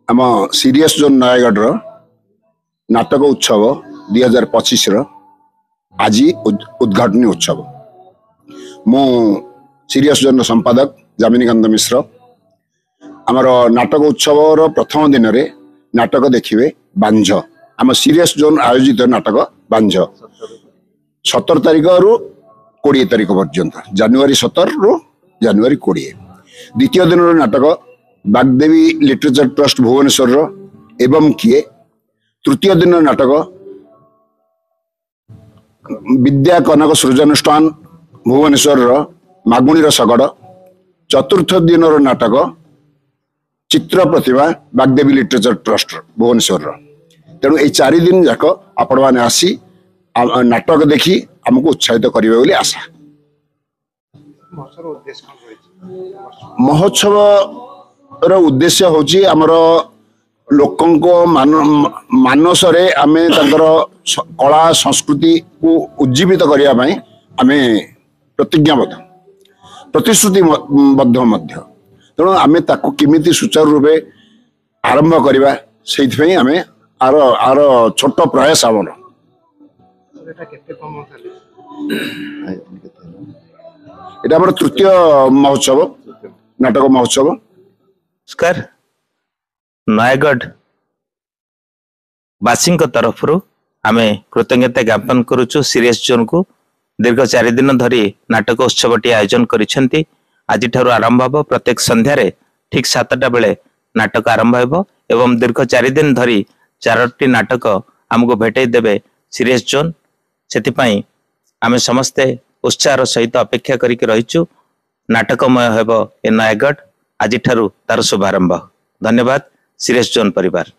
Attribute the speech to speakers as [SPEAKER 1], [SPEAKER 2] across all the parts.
[SPEAKER 1] आम सीरीएस जोन नयगढ़ नाटक उत्सव 2025 आज उद्घाटनी उत्सव मु सीरीएस जोन संपादक जामिनीकांत मिश्र आमर नाटक उत्सव प्रथम दिन रे नाटक देखिए बांझ आम सीरीएस जोन आयोजित नाटक बांझ 17 तारिख रु 20 तारिख पर्यंत जनवरी 17 रु जनवरी 20 द्वितीय दिन नाटक बागदेवी लिटरेचर ट्रस्ट भुवनेश्वर एवं किए तृतीय दिन नाटक विद्या कनक सृजनुष्ठान भुवनेश्वर मागुणीर सगड़ चतुर्थ दिन नाटक चित्र प्रतिभा बागदेवी लिटरेचर ट्रस्ट भुवनेश्वर तेणु ये 4 दिन जाक आपण मैंने आसी नाटक देखी आमको उत्साहित करेंगे बोली आशा। महोत्सव उद्देश्य होची आमर लोकंको मानस रे आमे तंकर कला संस्कृति को उज्जीवित करिया पई आमे प्रतिज्ञाबद्ध प्रतिश्रुतिबद्ध मध्य तेणु आमे ताको किमिति सुचारू रूपे आरंभ करिबा सेइथ पई आमे आर आर छोट प्रयास आमर एटा हमर तृतीय महोत्सव नाटक महोत्सव।
[SPEAKER 2] नमस्कार नयगढ़ बासी तरफ आम कृतज्ञता ज्ञापन करुचु सीरीएस जोन को दीर्घ 4 दिन धरी नाटक उत्सव टी आयोजन करिसेंती आज ठारू आरंभ हो प्रत्येक संध्यारे ठीक 7टा बेले नाटक आरंभ हो एवं दीर्घ 4 दिन धरी 4टी नाटक आमको भेटई देबे सीरीएस जोन सेतिपई आमे समस्ते उत्साह सहित अपेक्षा करिक रहिचु नाटकमय हेबो ए नयगढ़ आज ठारू तार शुभारंभ। धन्यवाद सीरीएस जोन परिवार।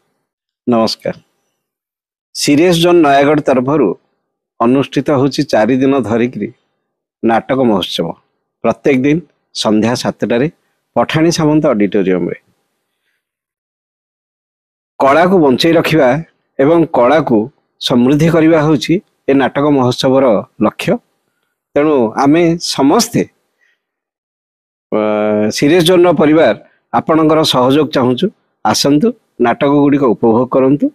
[SPEAKER 3] नमस्कार सीरीएस जोन नयगढ़ तरफ अनुष्ठित होची 4 दिन धरिक नाटक महोत्सव प्रत्येक दिन संध्या 7टारे पठाणी सामंत ऑडिटोरियम रे कला को बंचाई रखिबा एवं कला को समृद्धि करबा होची ए नाटक महोत्सव लक्ष्य। तेणु आमे समस्ते सीरीएस जोन परिवार आपणकर सहयोग चाहूँ आसतु नाटक गुड़िक उपभोग करंतु।